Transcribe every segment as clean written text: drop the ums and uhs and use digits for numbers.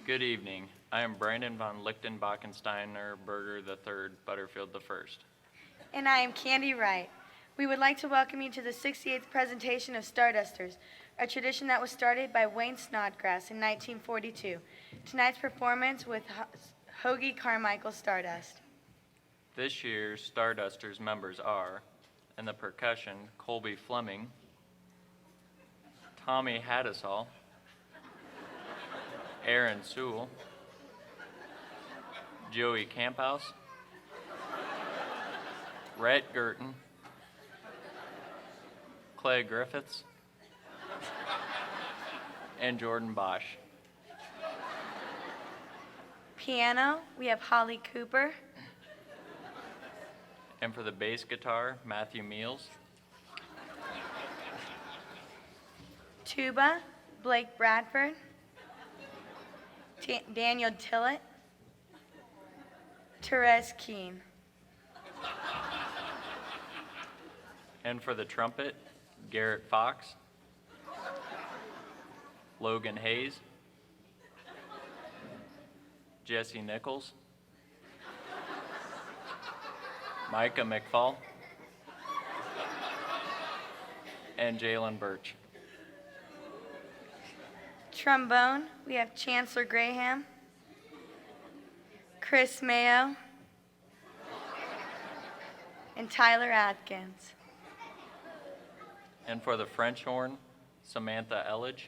Good evening. I am Brandon von Lichtenbachensteiner Berger III, Butterfield I. And I am Candy Wright. We would like to welcome you to the 68th presentation of Stardusters, a tradition that was started by Wayne Snodgrass in 1942. Tonight's performance with Hoagie Carmichael Stardust. This year's Stardusters members are, in the percussion, Colby Fleming, Tommy Haddisall, Aaron Sewell, Joey Camphouse, Rhett Girton, Clay Griffiths, and Jordan Bosch. Piano, we have Holly Cooper. And for the bass guitar, Matthew Meals. Tuba, Blake Bradford. Daniel Tillett. Therese Keene. And for the trumpet, Garrett Fox, Logan Hayes, Jesse Nichols, Micah McFall, and Jalen Birch. Trombone, we have Chancellor Graham, Chris Mayo, and Tyler Atkins. And for the French horn, Samantha Elledge,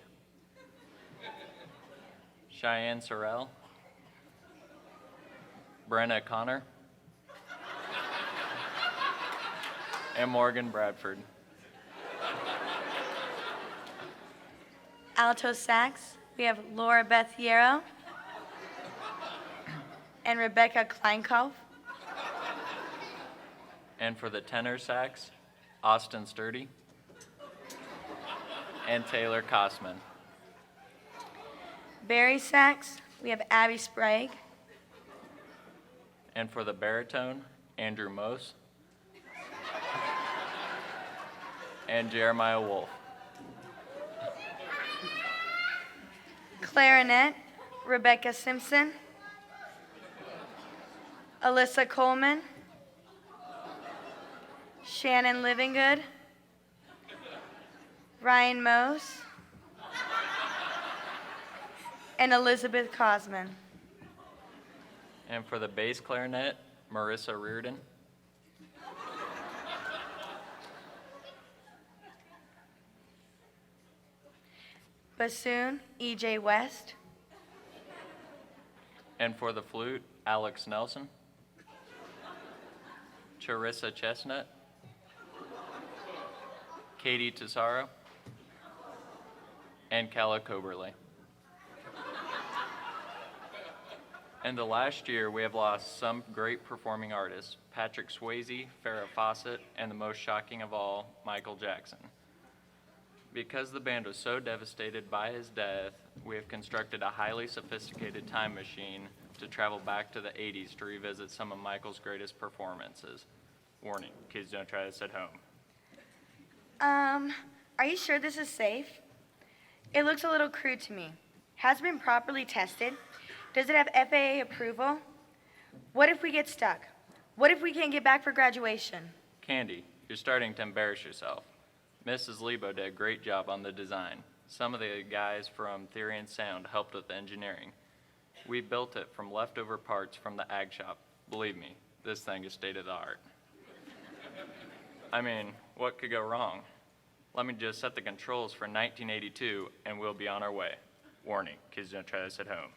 Cheyenne Sorrell, Brenna Connor, and Morgan Bradford. Alto sax, we have Laura Beth Yarrow and Rebecca Kleinkauf. And for the tenor sax, Austin Sturdy and Taylor Kosman. Barry sax, we have Abby Sprague. And for the baritone, Andrew Mose and Jeremiah Wolf. Clarinet, Rebecca Simpson, Alyssa Coleman, Shannon Livingood, Ryan Mose, and Elizabeth Cosman. And for the bass clarinet, Marissa Reardon. Bassoon, E.J. West. And for the flute, Alex Nelson, Charissa Chestnut, Katie Tesaro, and Calla Coberly. And the last year, we have lost some great performing artists, Patrick Swayze, Farrah Fawcett, and the most shocking of all, Michael Jackson. Because the band was so devastated by his death, we have constructed a highly sophisticated time machine to travel back to the 80s to revisit some of Michael's greatest performances. Warning, kids don't try this at home. Are you sure this is safe? It looks a little crude to me. Has it been properly tested? Does it have FAA approval? What if we get stuck? What if we can't get back for graduation? Candy, you're starting to embarrass yourself. Mrs. Lebo did a great job on the design. Some of the guys from Theory and Sound helped with the engineering. We built it from leftover parts from the ag shop. Believe me, this thing is state of the art. I mean, what could go wrong? Let me just set the controls for 1982 and we'll be on our way. Warning, kids don't try this at home.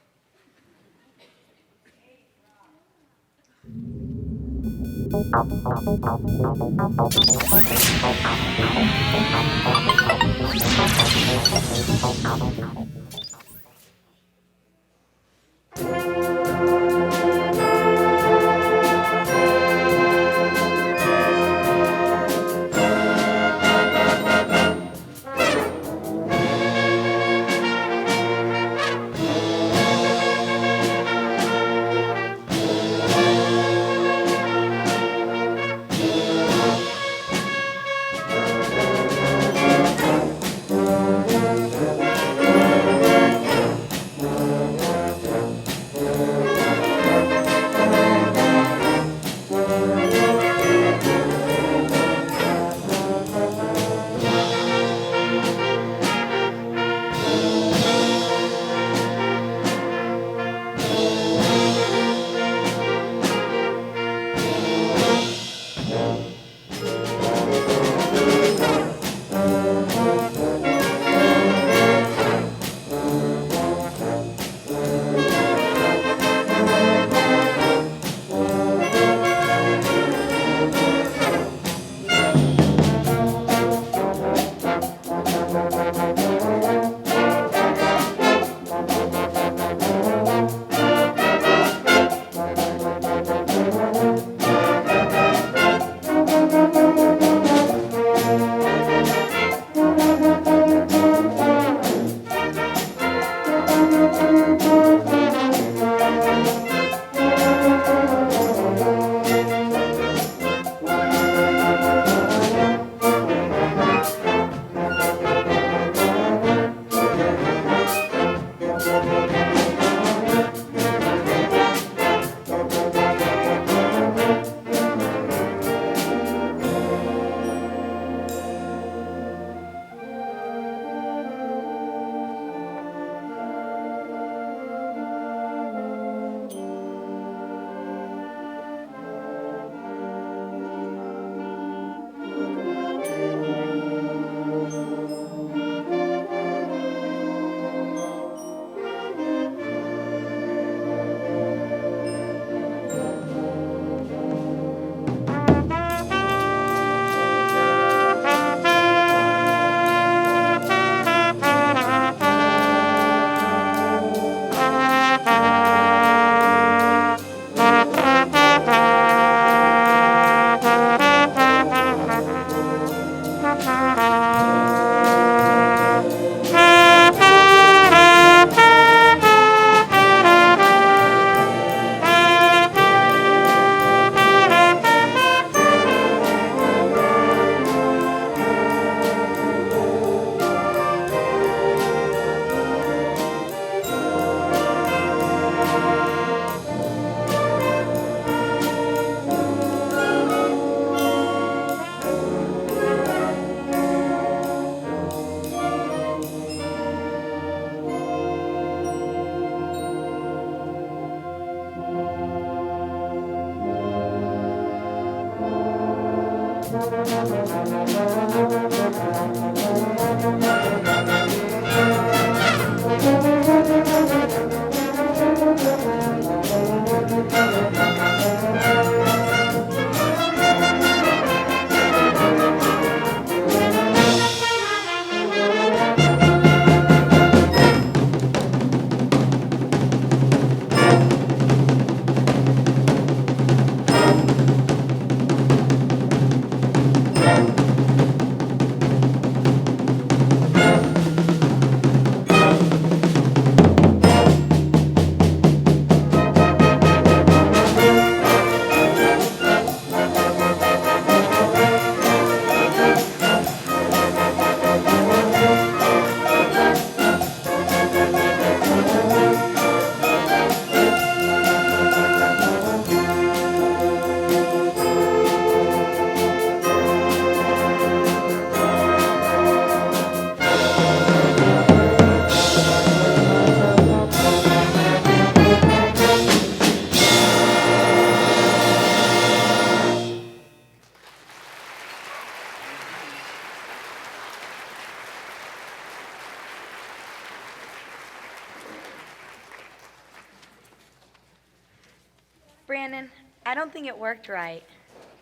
Brandon, I don't think it worked right.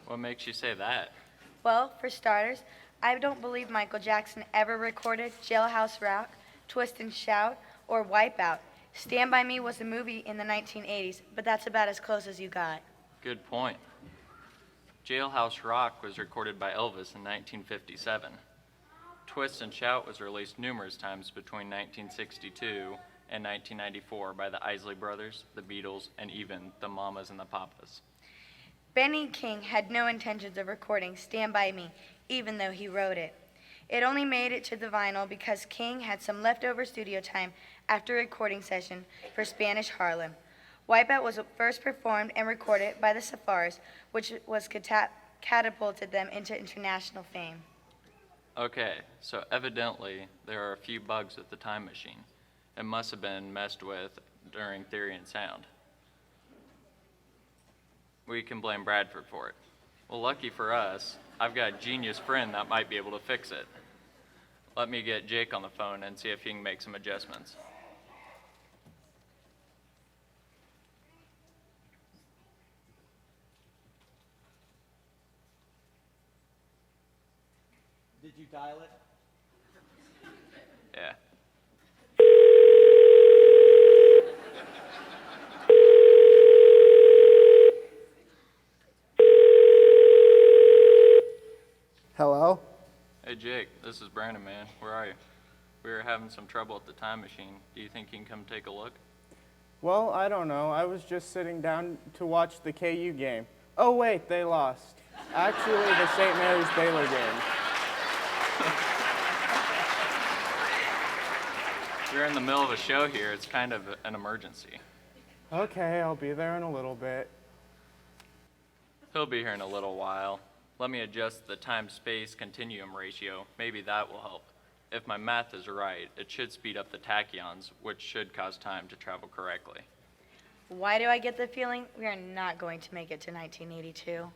What makes you say that? Well, for starters, I don't believe Michael Jackson ever recorded Jailhouse Rock, Twist and Shout, or Wipeout. Stand By Me was a movie in the 1980s, but that's about as close as you got. Good point. Jailhouse Rock was recorded by Elvis in 1957. Twist and Shout was released numerous times between 1962 and 1994 by the Isley Brothers, the Beatles, and even the Mamas and the Papas. Benny King had no intentions of recording Stand By Me, even though he wrote it. It only made it to the vinyl because King had some leftover studio time after a recording session for Spanish Harlem. Wipeout was first performed and recorded by the Safaris, which was catapulted them into international fame. Okay, so evidently there are a few bugs with the time machine. It must have been messed with during Theory and Sound. We can blame Bradford for it. Well, lucky for us, I've got a genius friend that might be able to fix it. Let me get Jake on the phone and see if he can make some adjustments. Did you dial it? Yeah. Hello? Hey Jake, this is Brandon, man. Where are you? We were having some trouble with the time machine. Do you think you can come take a look? Well, I don't know. I was just sitting down to watch the KU game. Oh, wait, they lost. Actually, the St. Mary's Baylor game. You're in the middle of a show here. It's kind of an emergency. Okay, I'll be there in a little bit. He'll be here in a little while. Let me adjust the time-space continuum ratio. Maybe that will help. If my math is right, it should speed up the tachyons, which should cause time to travel correctly. Why do I get the feeling we are not going to make it to 1982?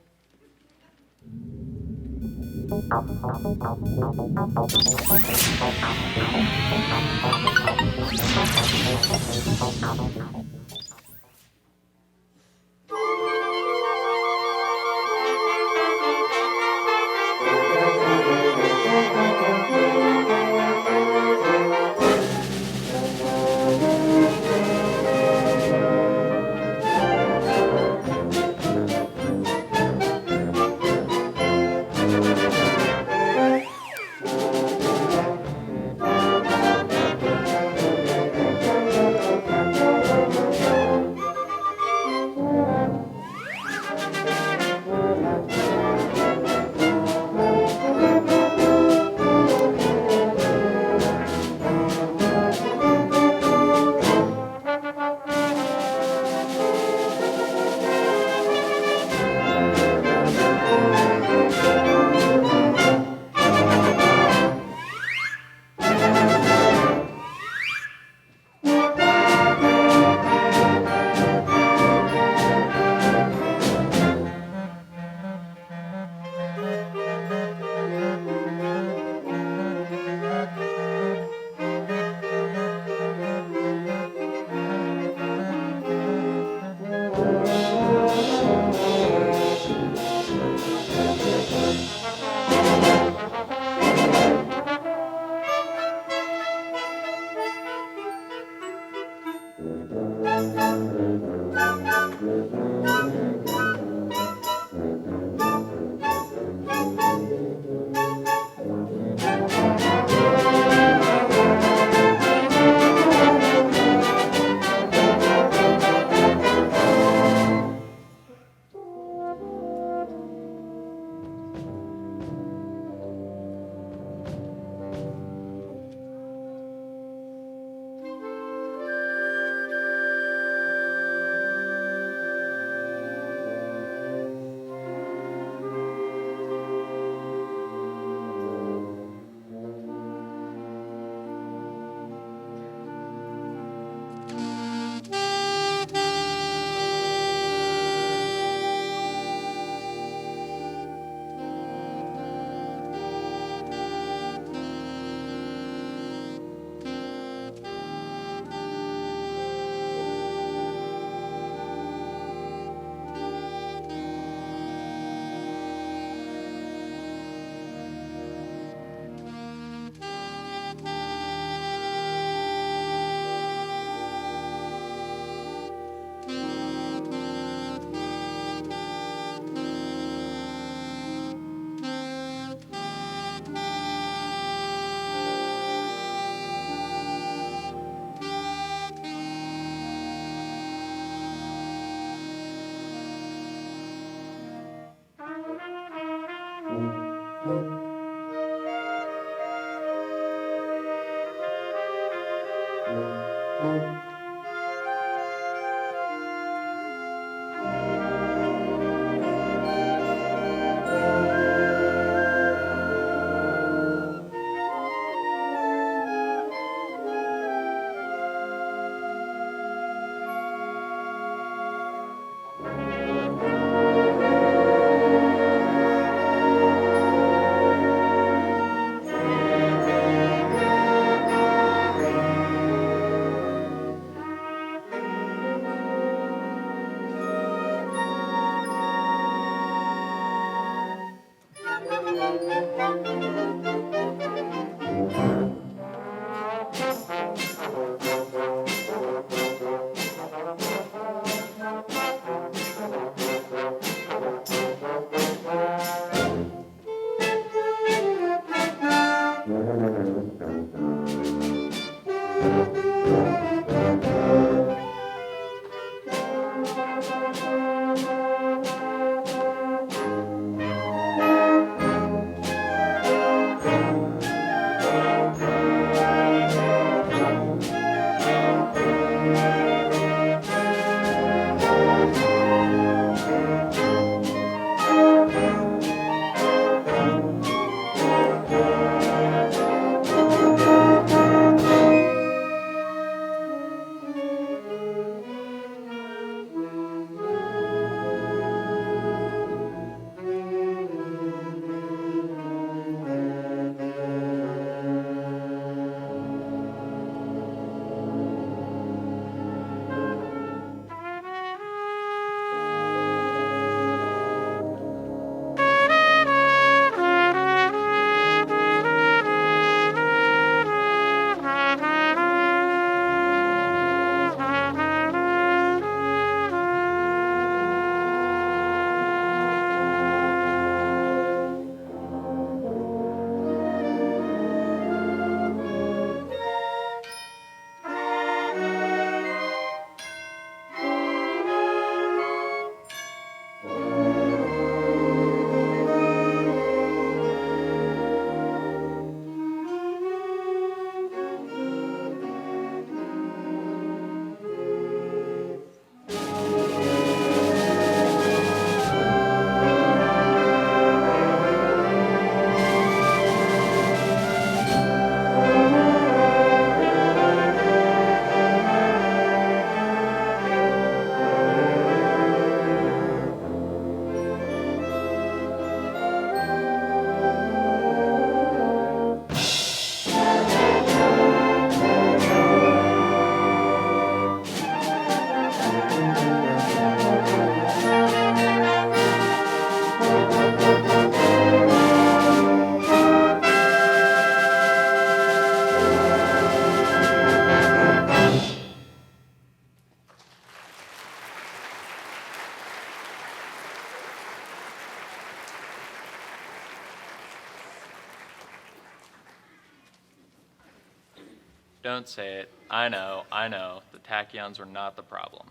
Don't say it. I know, I know. The tachyons were not the problem.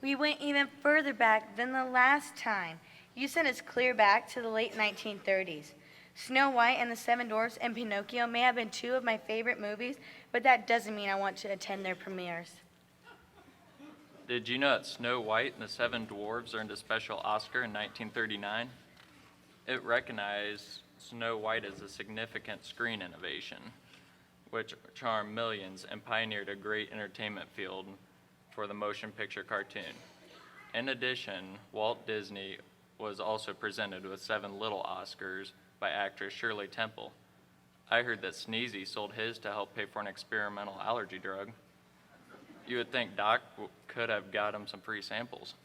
We went even further back than the last time. You sent us clear back to the late 1930s. Snow White and the Seven Dwarfs and Pinocchio may have been two of my favorite movies, but that doesn't mean I want to attend their premieres. Did you know that Snow White and the Seven Dwarfs earned a special Oscar in 1939? It recognized Snow White as a significant screen innovation, which charmed millions and pioneered a great entertainment field for the motion picture cartoon. In addition, Walt Disney was also presented with 7 little Oscars by actress Shirley Temple. I heard that Sneezy sold his to help pay for an experimental allergy drug. You would think Doc could have got him some free samples.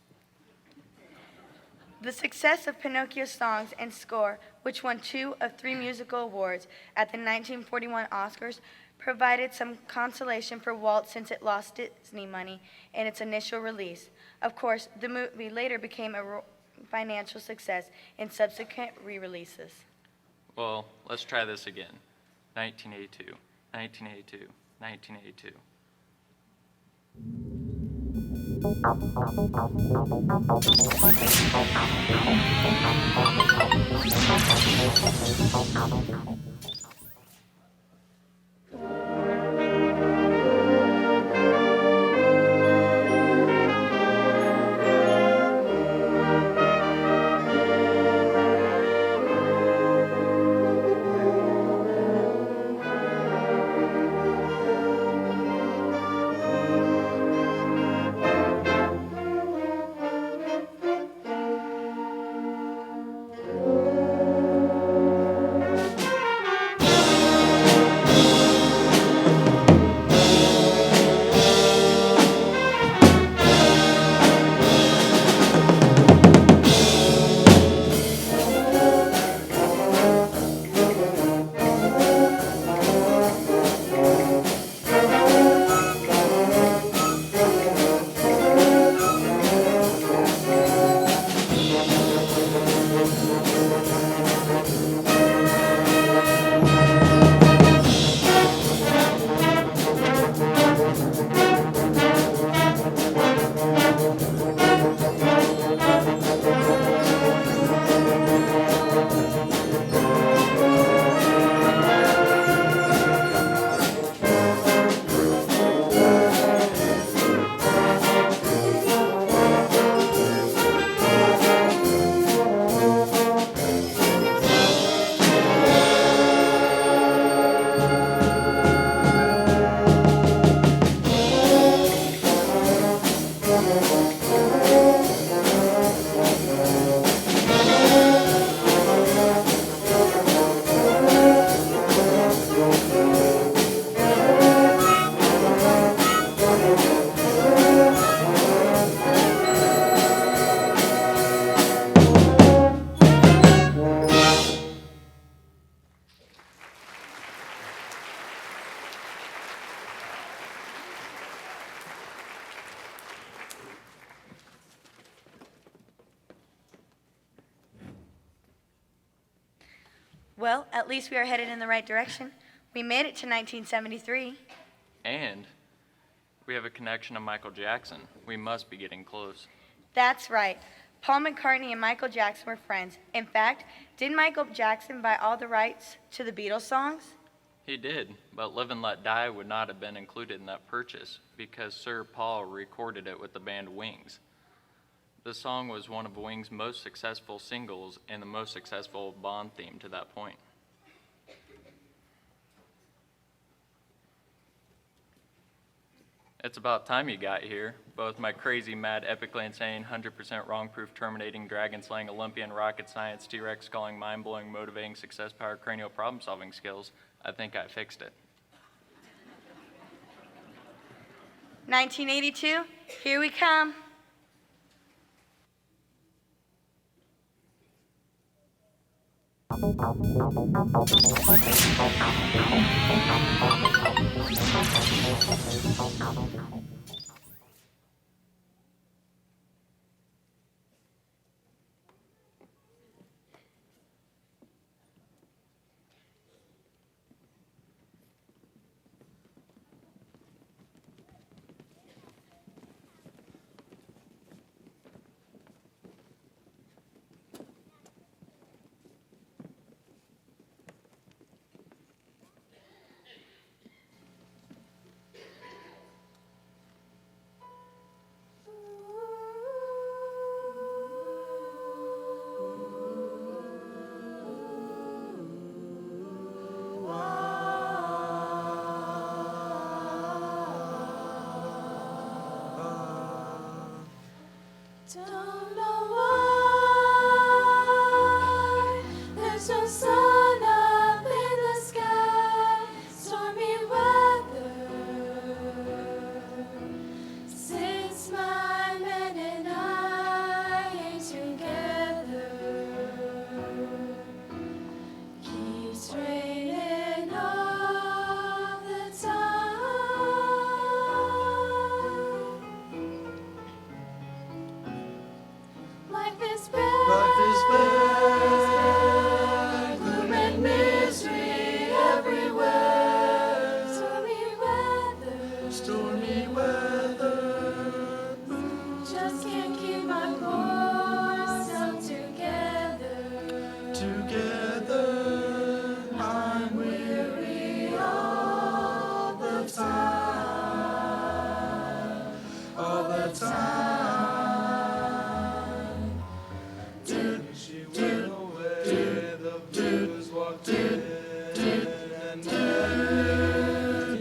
The success of Pinocchio's songs and score, which won 2 of 3 musical awards at the 1941 Oscars, provided some consolation for Walt since it lost Disney money in its initial release. Of course, the movie later became a financial success in subsequent re-releases. Well, let's try this again. 1982, 1982, 1982. Well, at least we are headed in the right direction. We made it to 1973. And we have a connection to Michael Jackson. We must be getting close. That's right. Paul McCartney and Michael Jackson were friends. In fact, didn't Michael Jackson buy all the rights to the Beatles songs? He did, but Live and Let Die would not have been included in that purchase because Sir Paul recorded it with the band Wings. The song was one of Wings' most successful singles and the most successful Bond theme to that point. It's about time you got here. Both my crazy, mad, epically insane, 100% wrong-proof, terminating, dragon-slaying, Olympian, rocket science, T-Rex calling, mind-blowing, motivating, success-powered, cranial problem-solving skills. I think I fixed it. 1982, here we come. Don't know why there's no sun up in the sky. Stormy weather since my men and I ain't together. Keeps raining all the time. Life is bad. Gloom and misery everywhere. Stormy weather. Just can't keep my poor self together. I'm weary all the time. She went away, the blues walked in, and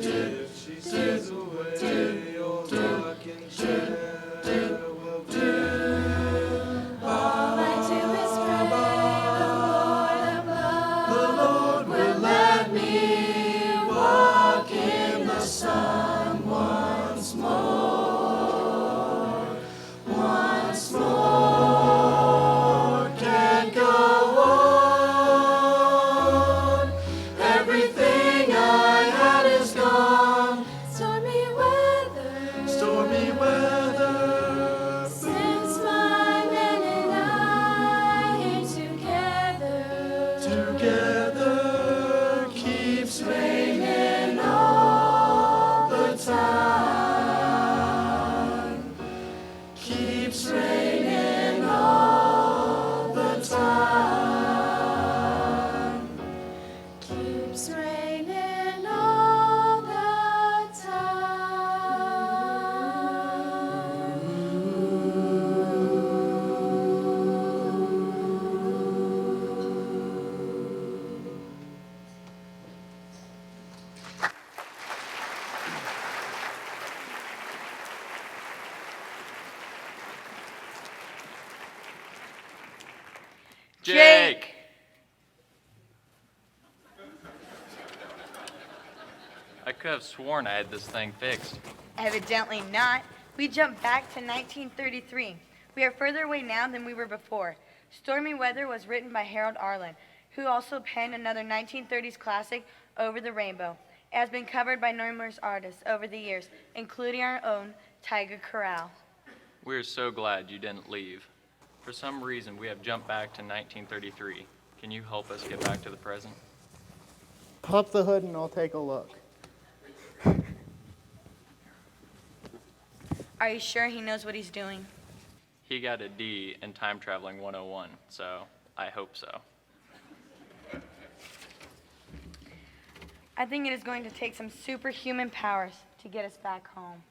if she stays away, old rocking chair will do. All I do is pray the Lord will let me walk in the sun once more. Once more. Can't go on. Everything I had is gone. Stormy weather. Since my men and I ain't together, keeps raining all the time. Keeps raining all the time. Keeps raining all the Jake! I could have sworn I had this thing fixed. Evidently not. We jump back to 1933. We are further away now than we were before. Stormy Weather was written by Harold Arlen, who also penned another 1930s classic, Over the Rainbow. It has been covered by numerous artists over the years, including our own Tiger Corral. We're so glad you didn't leave. For some reason, we have jumped back to 1933. Can you help us get back to the present? Pop the hood and I'll take a look. Are you sure he knows what he's doing? He got a D in Time Traveling 101, so I hope so. I think it is going to take some superhuman powers to get us back home.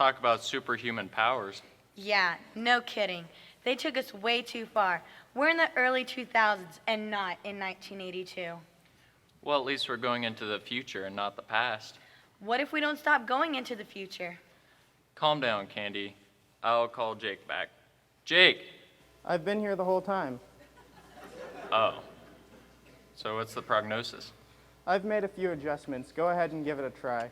Talk about superhuman powers. Yeah, no kidding. They took us way too far. We're in the early 2000s and not in 1982. Well, at least we're going into the future and not the past. What if we don't stop going into the future? Calm down, Candy. I'll call Jake back. Jake! I've been here the whole time. Oh. So what's the prognosis? I've made a few adjustments. Go ahead and give it a try.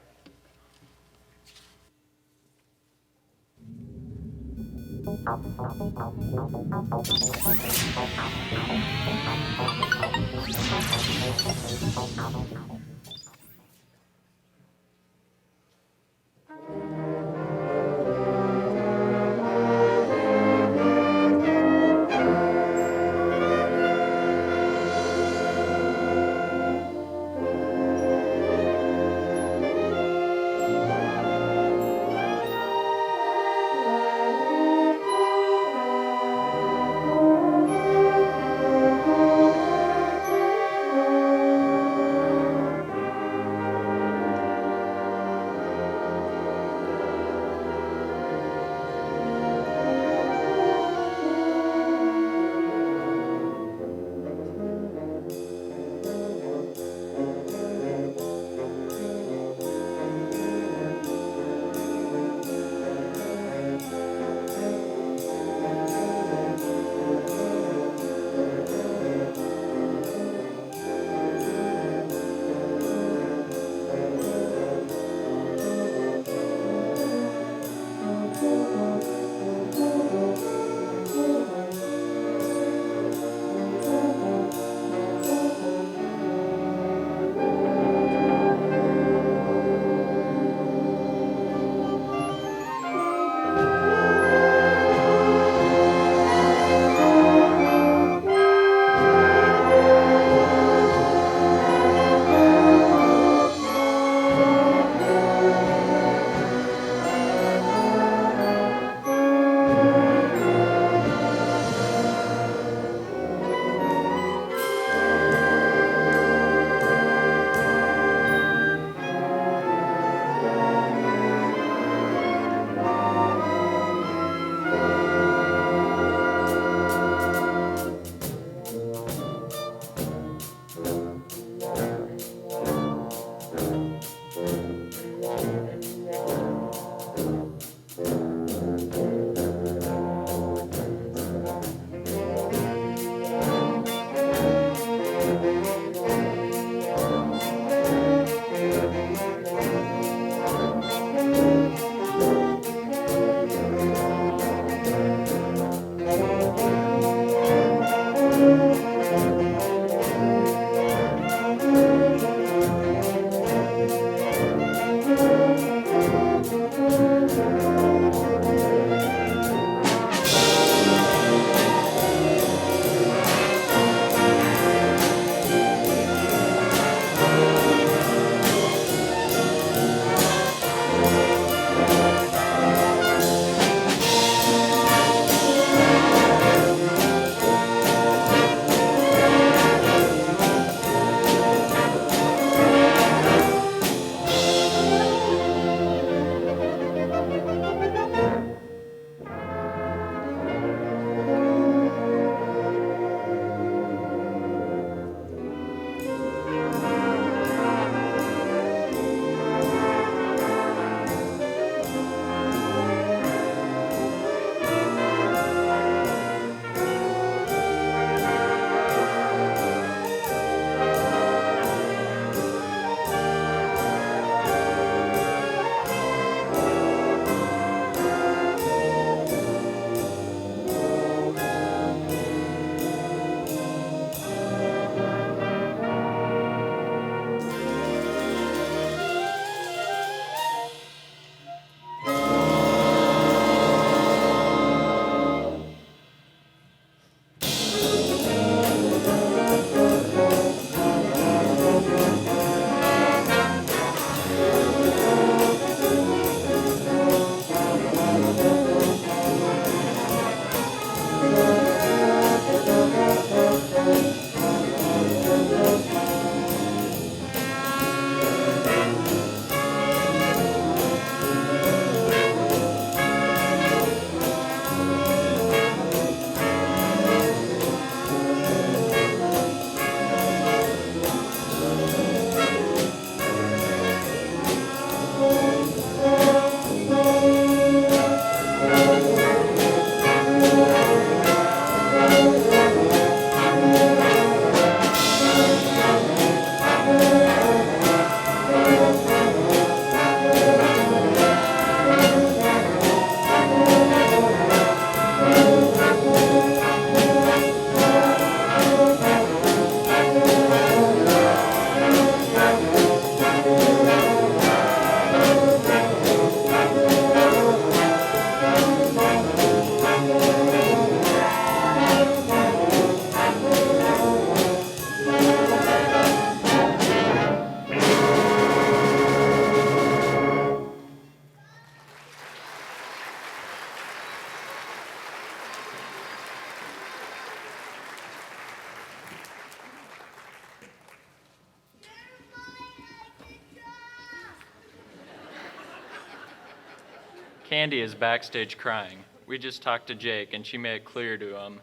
Candy is backstage crying. We just talked to Jake, and she made it clear to him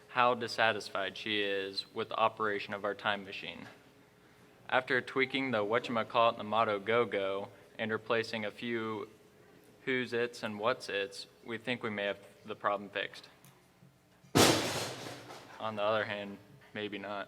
how dissatisfied she is with the operation of our time machine. After tweaking the whatchamacallit and the motto go-go and replacing a few who's its and what's its, we think we may have the problem fixed. On the other hand, maybe not.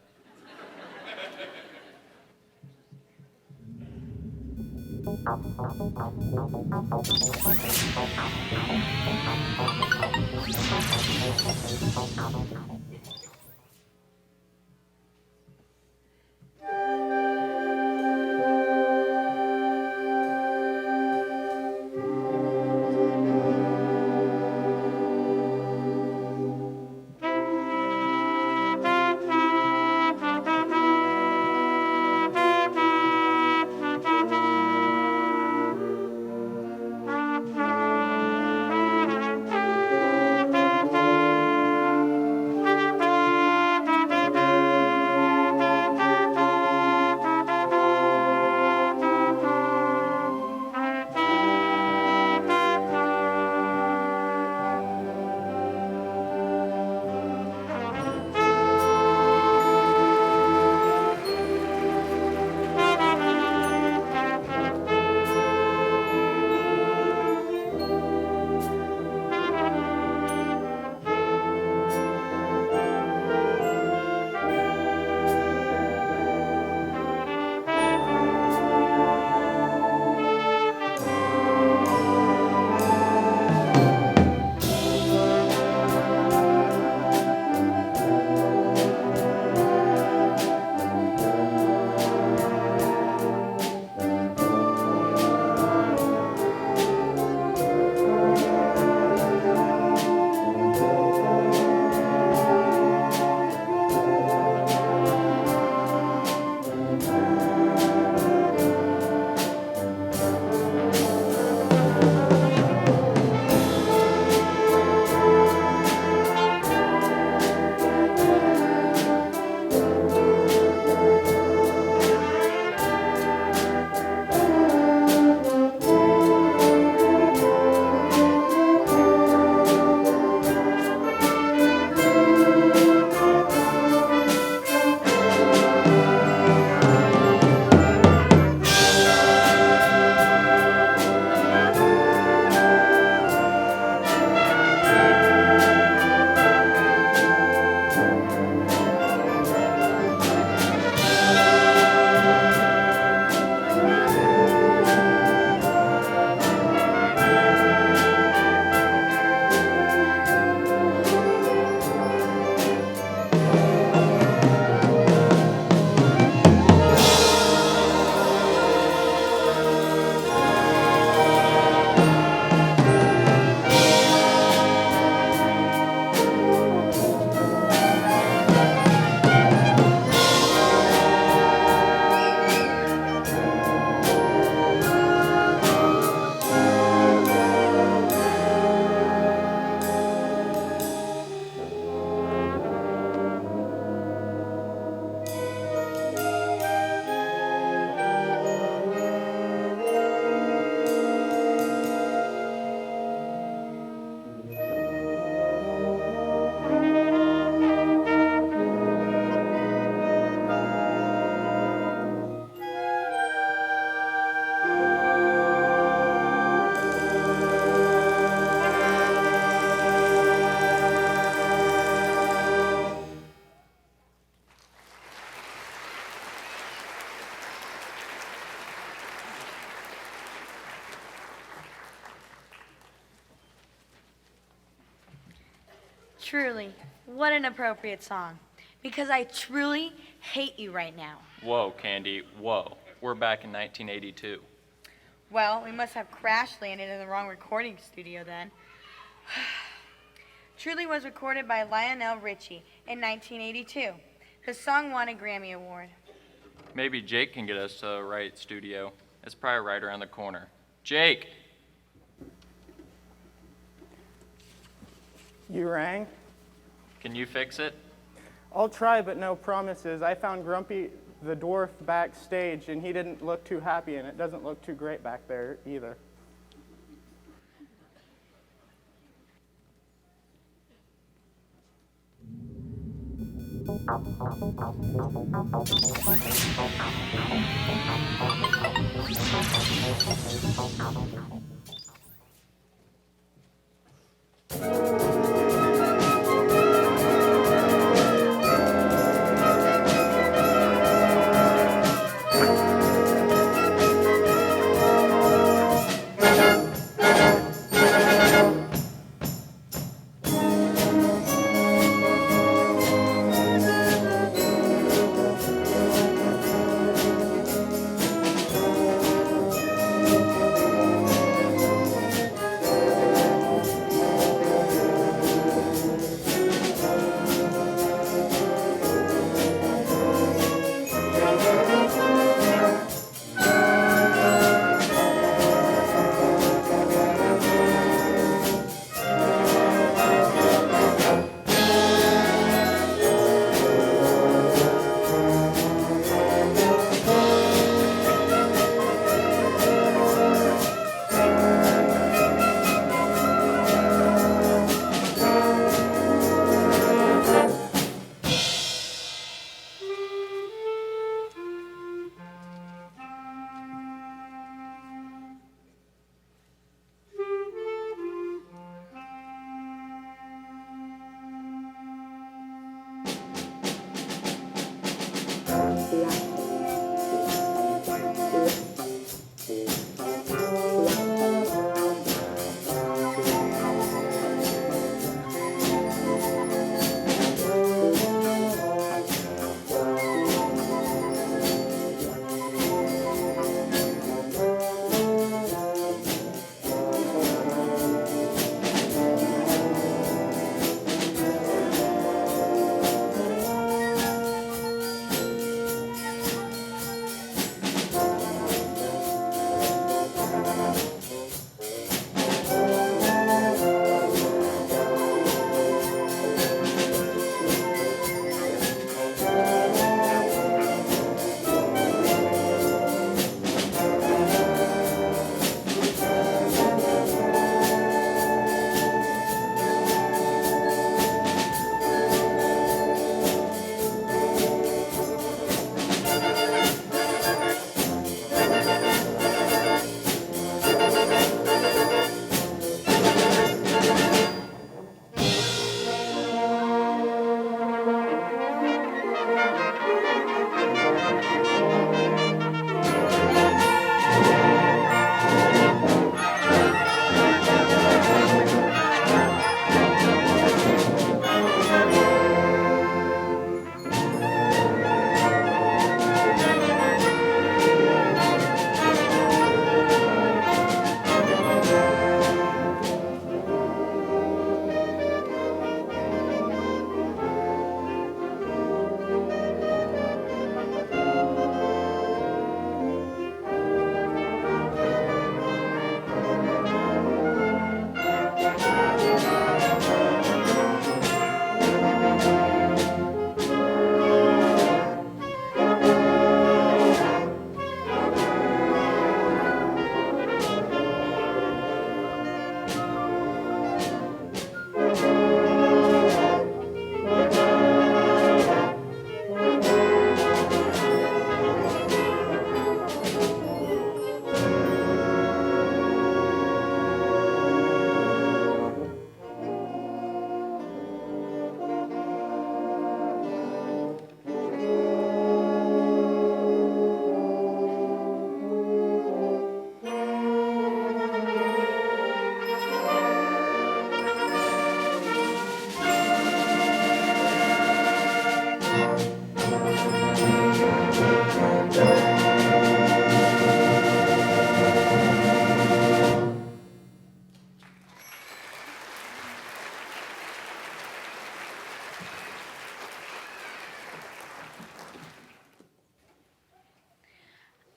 Truly, what an appropriate song. Because I truly hate you right now. Whoa, Candy, whoa. We're back in 1982. Well, we must have crash landed in the wrong recording studio then. Truly was recorded by Lionel Richie in 1982. The song won a Grammy Award. Maybe Jake can get us to the right studio. It's probably right around the corner. Jake! You rang? Can you fix it? I'll try, but no promises. I found Grumpy the dwarf backstage, and he didn't look too happy, and it doesn't look too great back there either.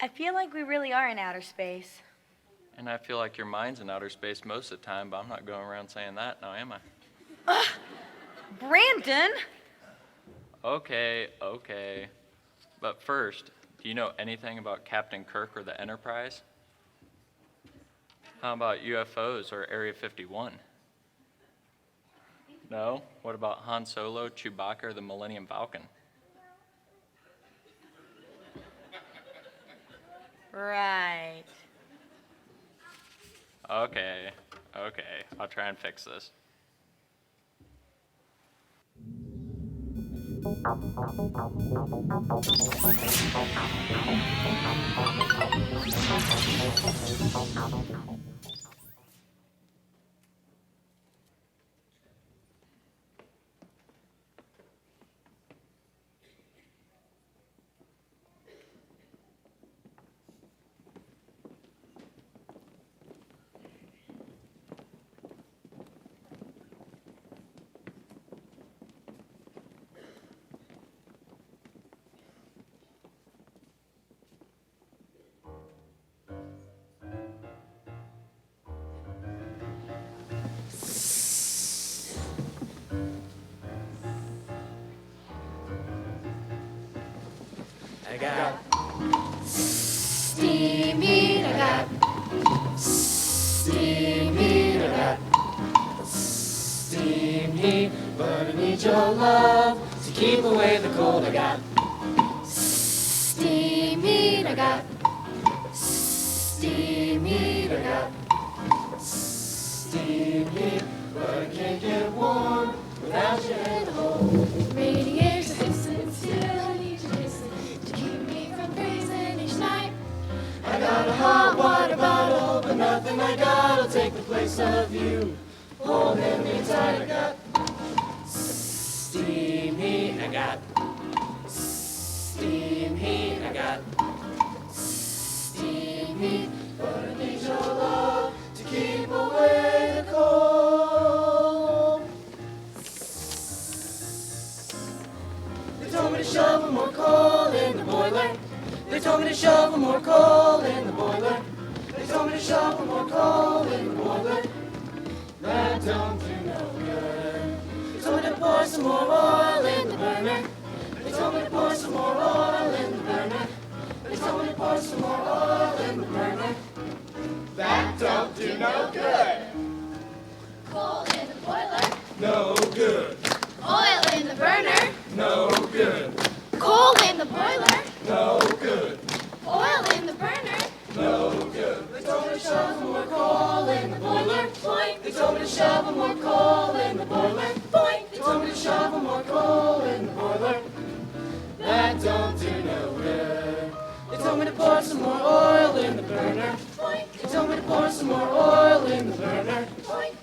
I feel like we really are in outer space. And I feel like your mind's in outer space most of the time, but I'm not going around saying that now, am I? Brandon! Okay. But first, do you know anything about Captain Kirk or the Enterprise? How about UFOs or Area 51? No? What about Han Solo, Chewbacca, or the Millennium Falcon? Right. Okay, I'll try and fix this. I got steam heat, I got steam heat, I got steam heat, but I need your love to keep away the cold. I got steam heat, I got steam heat, I got steam heat, but I can't get warm without you at home. Radiators are hissing, still I need you hissing to keep me from freezing each night. I got a hot water bottle, but nothing I got'll take the place of you holding me tight. I got steam heat, I got steam heat, I got steam heat, but I need your love to keep away the cold. They told me to shovel more coal in the boiler. They told me to shovel more coal in the boiler. They told me to shovel more coal in the boiler. That don't do no good. They told me to pour some more oil in the burner. They told me to pour some more oil in the burner. They told me to pour some more oil in the burner. That don't do no good. Coal in the boiler, No good, oil in the burner. no good, Coal in the boiler, no good, oil in the burner. no good. They told me to shovel more coal in the boiler. Boink, They told me to shovel more coal in the boiler. boink. They told me to shovel more coal in the boiler. That don't do no good. They told me to pour some more oil in the burner. They told me to pour some more oil in the burner.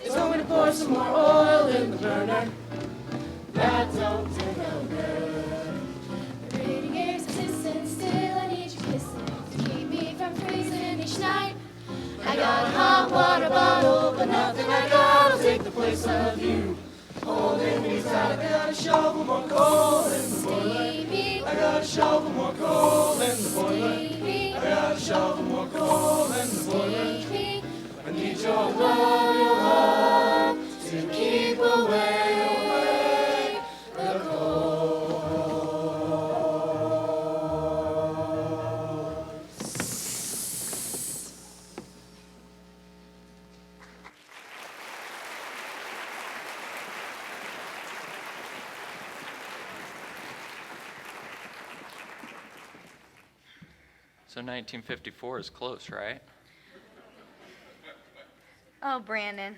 They told me to pour some more oil in the burner. That don't do no good. Radiators are hissing, still I need you kissing to keep me from freezing each night. I got a hot water bottle, but nothing I got'll take the place of you holding me tight. I gotta shovel more coal in the boiler. Steamy, I gotta shovel more coal in the boiler. steamy, I gotta shovel more coal in the boiler. steamy. I need your love to keep away the cold. So 1954 is close, right? Oh, Brandon.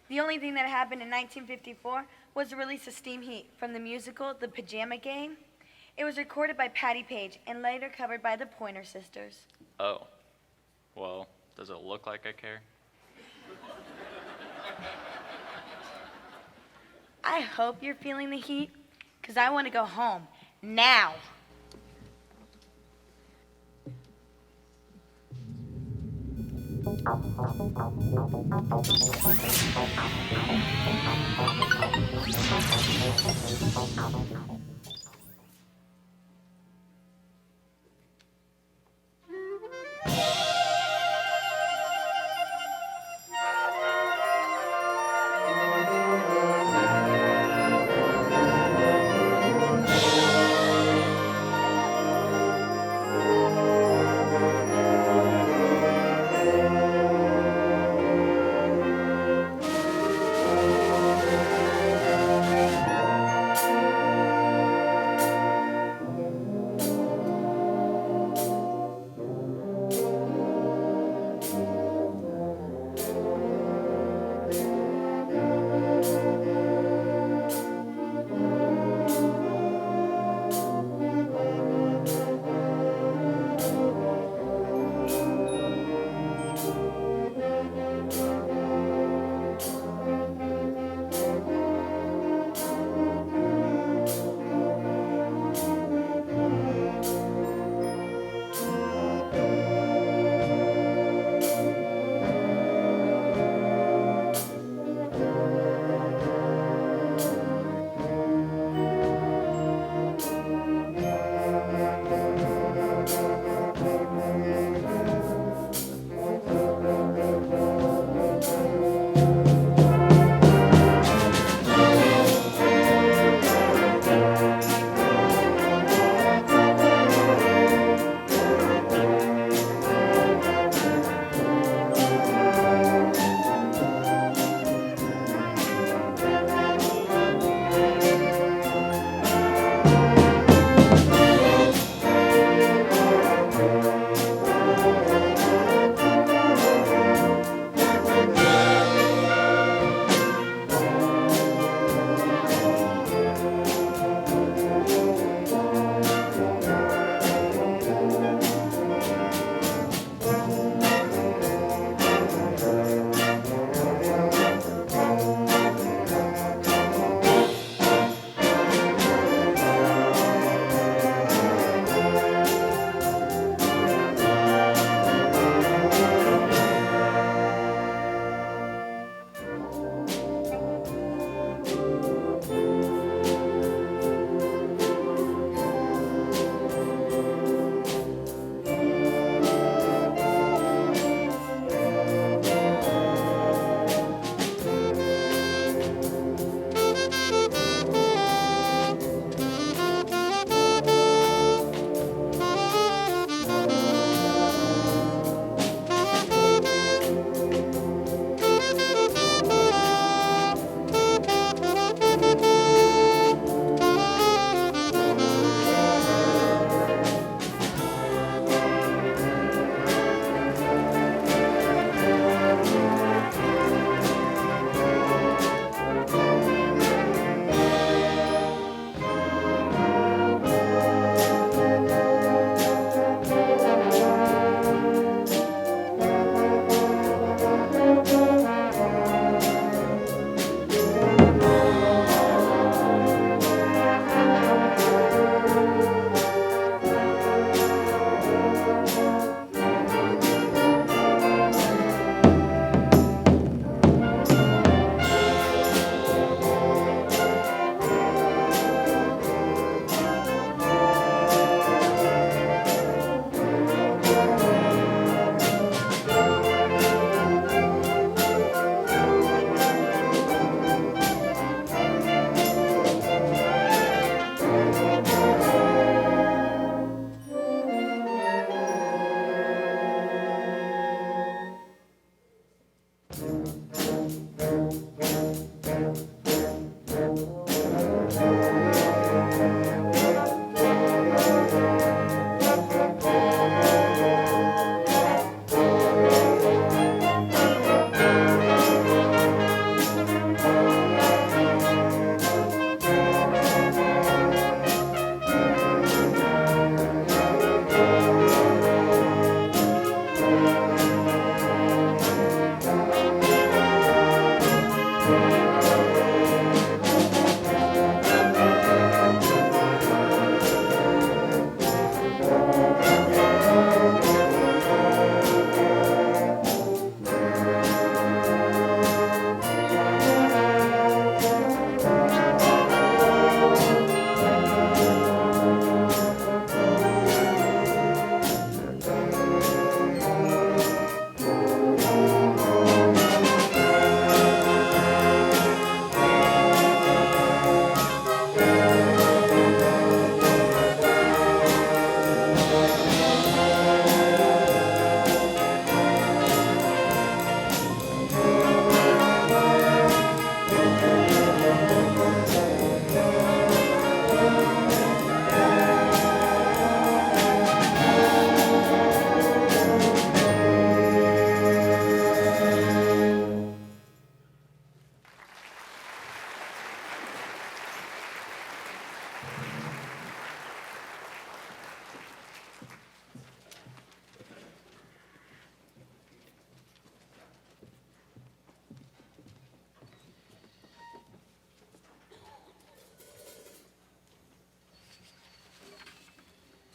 The only thing that happened in 1954 was the release of Steam Heat from the musical The Pajama Game. It was recorded by Patti Page and later covered by the Pointer Sisters. Oh. Well, does it look like I care? I hope you're feeling the heat, because I want to go home now.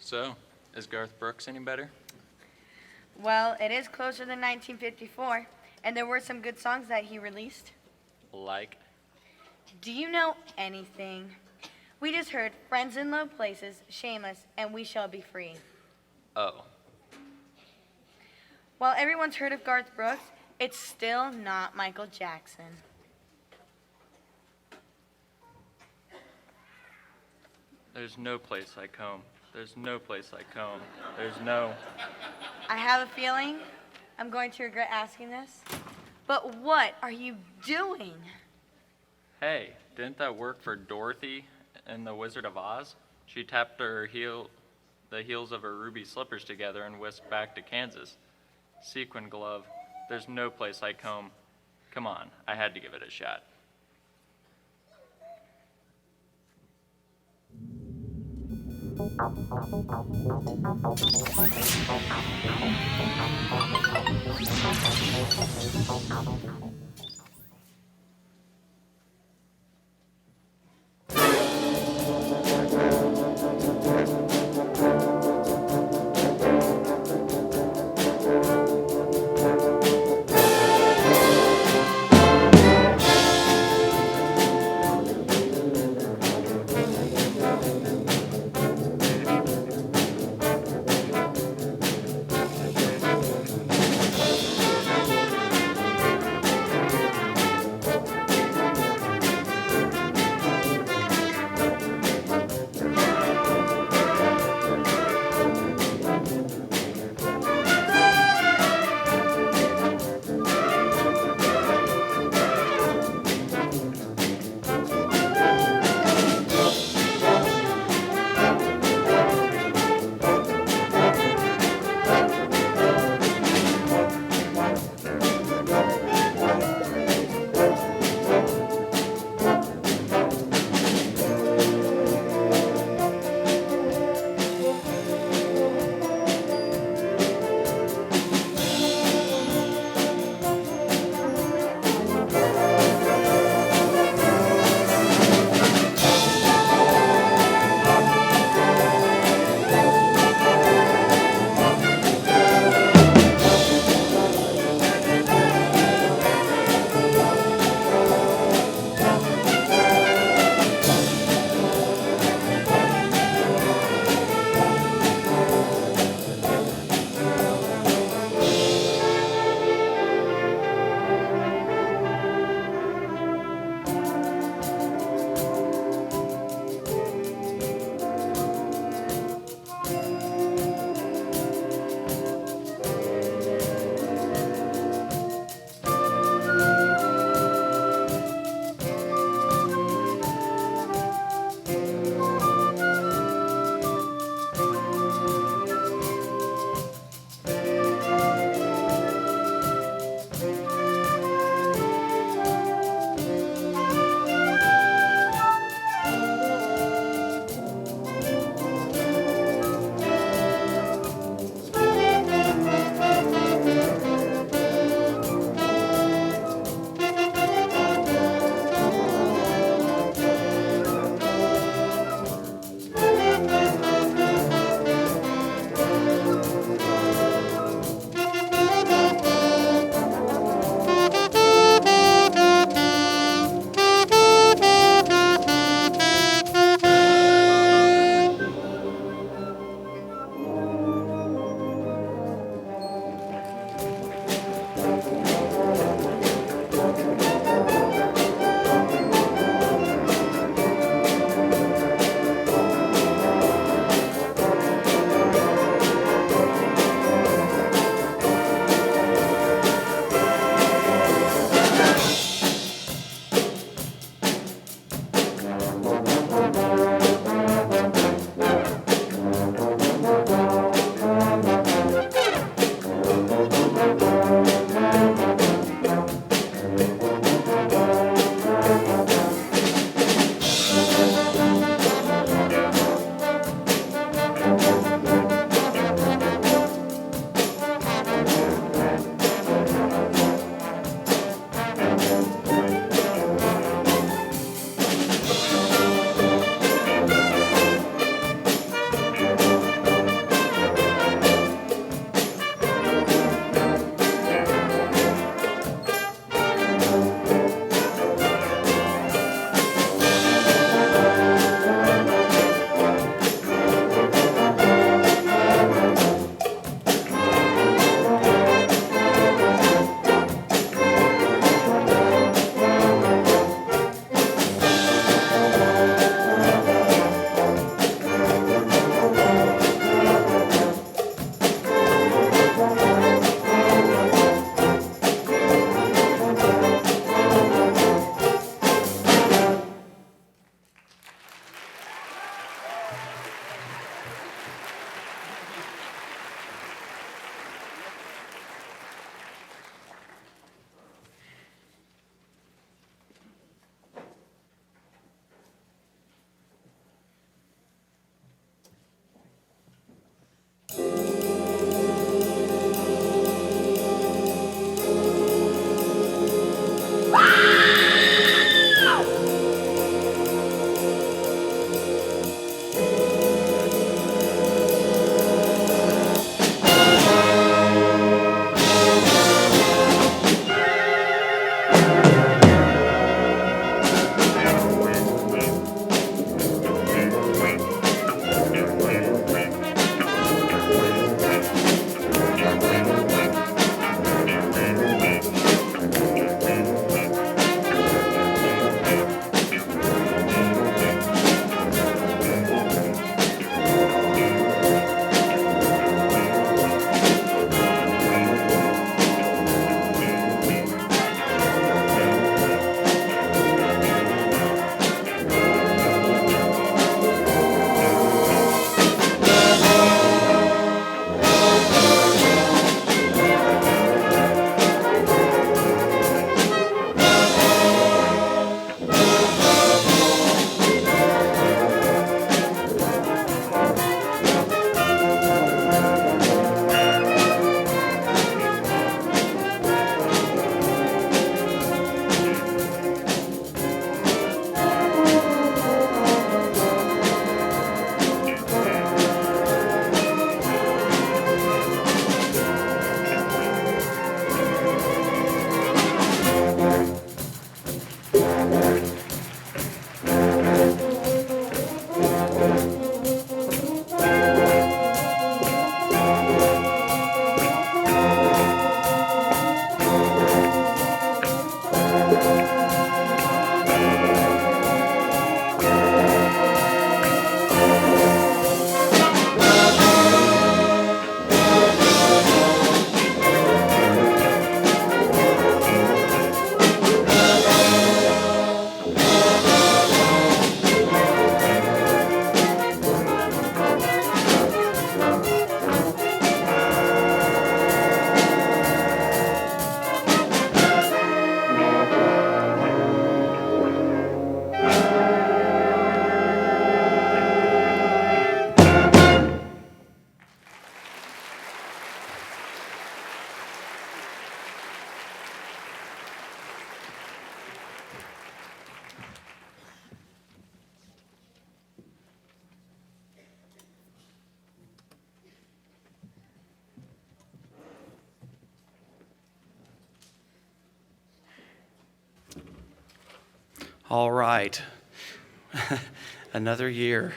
So, is Garth Brooks any better? Well, it is closer than 1954, and there were some good songs that he released. Like? Do you know anything? We just heard Friends in Low Places, Shameless, and We Shall Be Free. Oh. While everyone's heard of Garth Brooks, it's still not Michael Jackson. There's no place like home. There's no place like home. There's no... I have a feeling I'm going to regret asking this, but what are you doing? Hey, didn't that work for Dorothy in The Wizard of Oz? She tapped the heels of her ruby slippers together and whisked back to Kansas. Sequin glove. There's no place like home. Come on, I had to give it a shot. All right. Another year.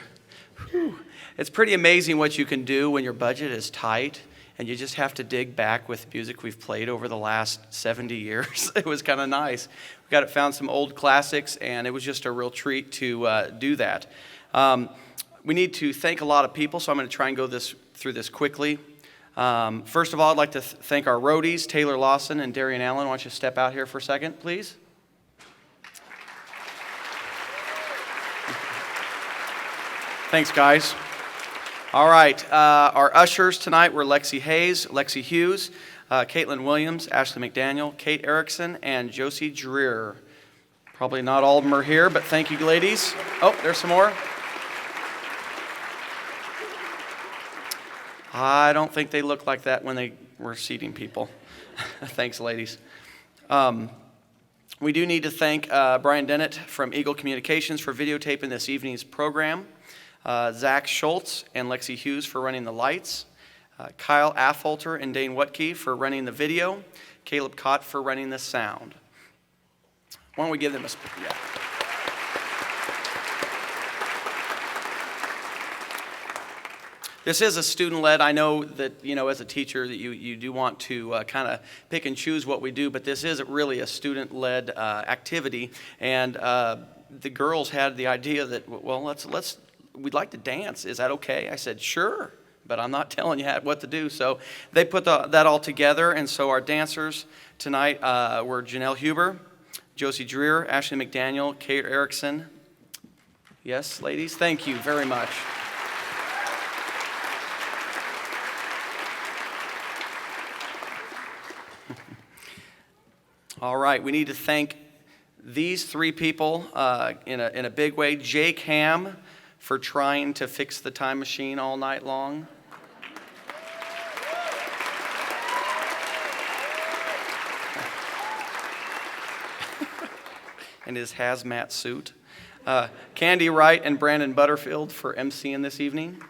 Whew. It's pretty amazing what you can do when your budget is tight and you just have to dig back with music we've played over the last 70 years. It was kind of nice. Found some old classics, and it was just a real treat to do that. We need to thank a lot of people, so I'm going to try and go through this quickly. First of all, I'd like to thank our roadies, Taylor Lawson and Darian Allen. Why don't you step out here for a second, please? Thanks, guys. All right, our ushers tonight were Lexi Hayes, Lexi Hughes, Caitlin Williams, Ashley McDaniel, Kate Erickson, and Josie Dreer. Probably not all of them are here, but thank you, ladies. Oh, there's some more. I don't think they looked like that when they were seating people. Thanks, ladies. We do need to thank Brian Dennett from Eagle Communications for videotaping this evening's program. Zach Schultz and Lexi Hughes for running the lights, Kyle Affolter and Dane Wutke for running the video, Caleb Cott for running the sound. Why don't we give them a yeah. This is a student-led. I know that, as a teacher, that you do want to kind of pick and choose what we do, but this is really a student-led activity. And the girls had the idea that, well, we'd like to dance. Is that okay? I said, sure, but I'm not telling you what to do. So they put that all together, and so our dancers tonight were Janelle Huber, Josie Dreer, Ashley McDaniel, Kate Erickson. Yes, ladies? Thank you very much. All right, we need to thank these three people in a big way. Jake Ham for trying to fix the time machine all night long. In his hazmat suit. Candy Wright and Brandon Butterfield for emceeing this evening.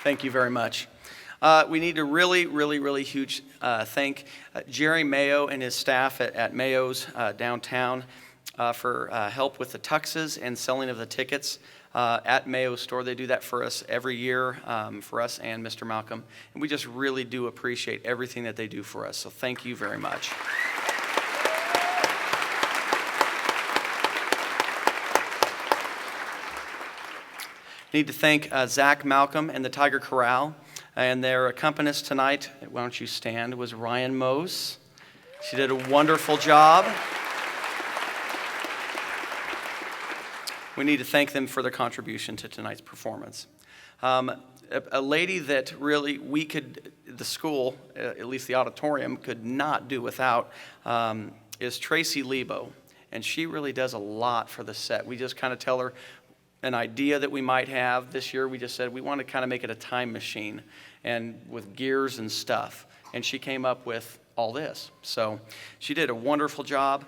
Thank you very much. We need to really huge thank Jerry Mayo and his staff at Mayo's downtown for help with the tuxes and selling of the tickets at Mayo's store. They do that for us every year, for us and Mr. Malcolm. And we just really do appreciate everything that they do for us. So thank you very much. Need to thank Zach Malcolm and the Tiger Corral, and their accompanist tonight, why don't you stand, was Ryan Mose. She did a wonderful job. We need to thank them for their contribution to tonight's performance. A lady that really the school, at least the auditorium, could not do without is Tracy Lebo, and she really does a lot for the set. We just kind of tell her an idea that we might have. This year we just said we want to kind of make it a time machine and with gears and stuff, and she came up with all this. So she did a wonderful job,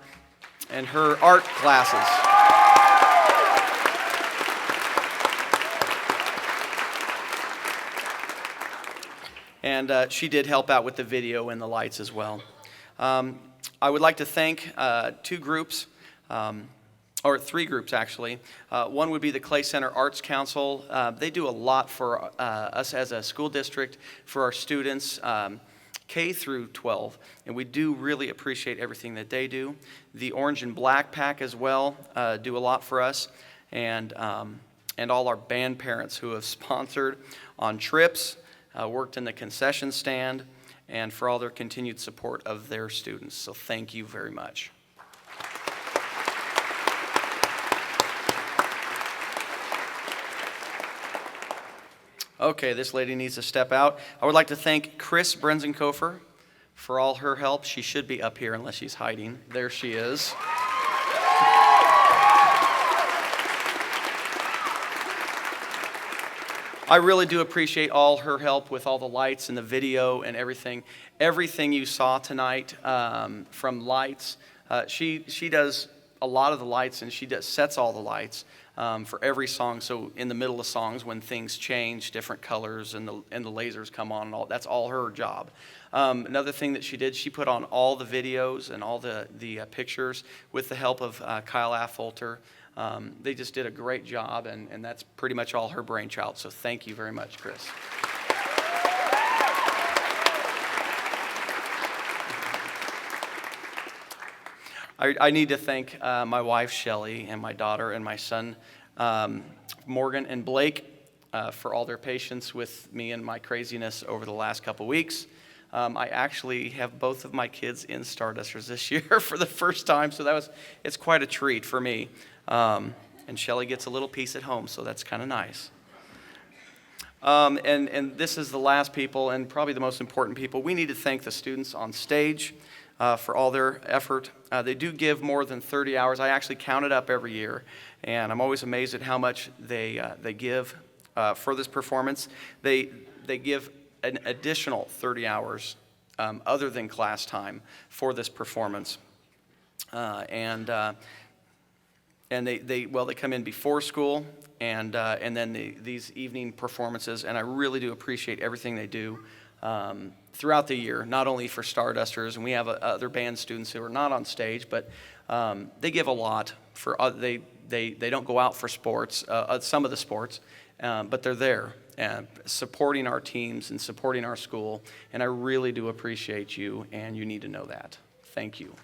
and her art classes. And she did help out with the video and the lights as well. I would like to thank two groups, or three groups actually. One would be the Clay Center Arts Council. They do a lot for us as a school district, for our students, K through 12, and we do really appreciate everything that they do. The Orange and Black Pack as well do a lot for us, and all our band parents who have sponsored on trips, worked in the concession stand, and for all their continued support of their students. So thank you very much. Okay, this lady needs to step out. I would like to thank Chris Brenzenkofer for all her help. She should be up here unless she's hiding. There she is. I really do appreciate all her help with all the lights and the video and everything. Everything you saw tonight from lights, she does a lot of the lights, and she sets all the lights. for every song. So in the middle of songs, when things change, different colors and the lasers come on and all, that's all her job. Another thing that she did, she put on all the videos and all the pictures with the help of Kyle Affolter. They just did a great job, and that's pretty much all her brainchild. So thank you very much, Chris. I need to thank my wife, Shelley, and my daughter and my son, Morgan and Blake, for all their patience with me and my craziness over the last couple weeks. I actually have both of my kids in Stardusters this year for the first time, so it's quite a treat for me. And Shelley gets a little piece at home, so that's kind of nice. And this is the last people, and probably the most important people. We need to thank the students on stage for all their effort. They do give more than 30 hours. I actually count it up every year, and I'm always amazed at how much they give for this performance. They give an additional 30 hours other than class time for this performance. And they come in before school, and then these evening performances, and I really do appreciate everything they do throughout the year, not only for Stardusters, and we have other band students who are not on stage, but they give a lot for they don't go out for sports, some of the sports, but they're there and supporting our teams and supporting our school, and I really do appreciate you, and you need to know that. Thank you.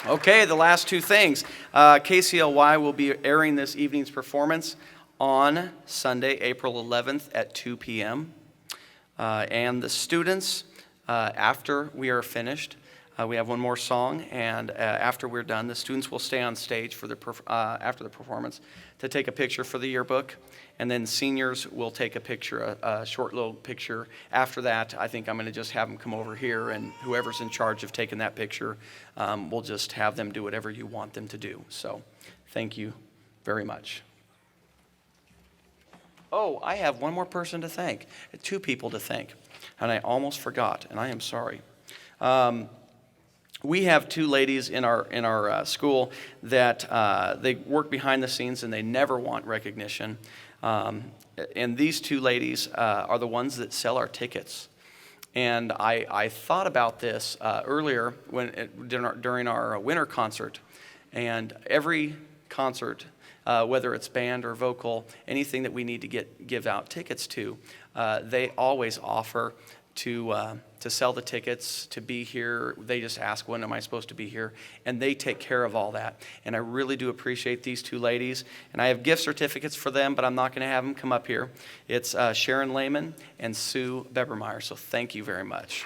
Okay, the last two things. KCLY will be airing this evening's performance on Sunday, April 11th at 2 p.m. And the students, after we are finished, we have one more song, and after we're done, the students will stay on stage for after the performance to take a picture for the yearbook. And then seniors will take a picture, a short little picture. After that, I think I'm going to just have them come over here, and whoever's in charge of taking that picture, we'll just have them do whatever you want them to do. So thank you very much. Oh, I have one more person to thank, two people to thank, and I almost forgot, and I am sorry. We have two ladies in our school that they work behind the scenes and they never want recognition. And these two ladies are the ones that sell our tickets. And I thought about this earlier during our winter concert. And every concert, whether it's band or vocal, anything that we need to give out tickets to, they always offer to sell the tickets, to be here. They just ask, when am I supposed to be here? And they take care of all that. And I really do appreciate these two ladies. And I have gift certificates for them, but I'm not going to have them come up here. It's Sharon Lehman and Sue Bebermeyer. So thank you very much.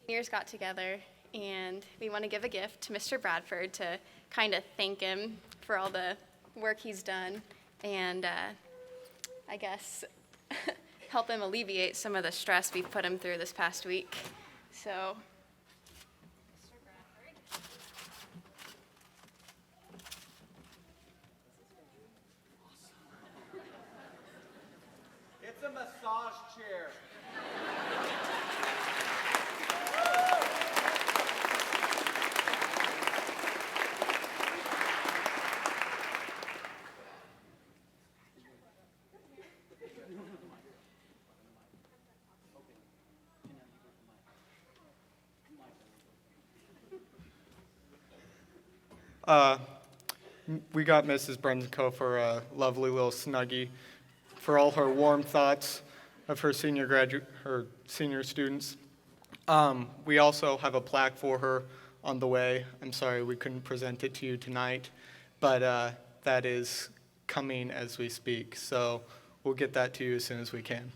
Seniors got together, and we want to give a gift to Mr. Bradford to kind of thank him for all the work he's done, and I guess help him alleviate some of the stress we've put him through this past week. So, Mr. Bradford. It's a massage chair. We got Mrs. Brunkofer a lovely little Snuggie for all her warm thoughts of her senior students. We also have a plaque for her on the way. I'm sorry we couldn't present it to you tonight, but that is coming as we speak. So we'll get that to you as soon as we can.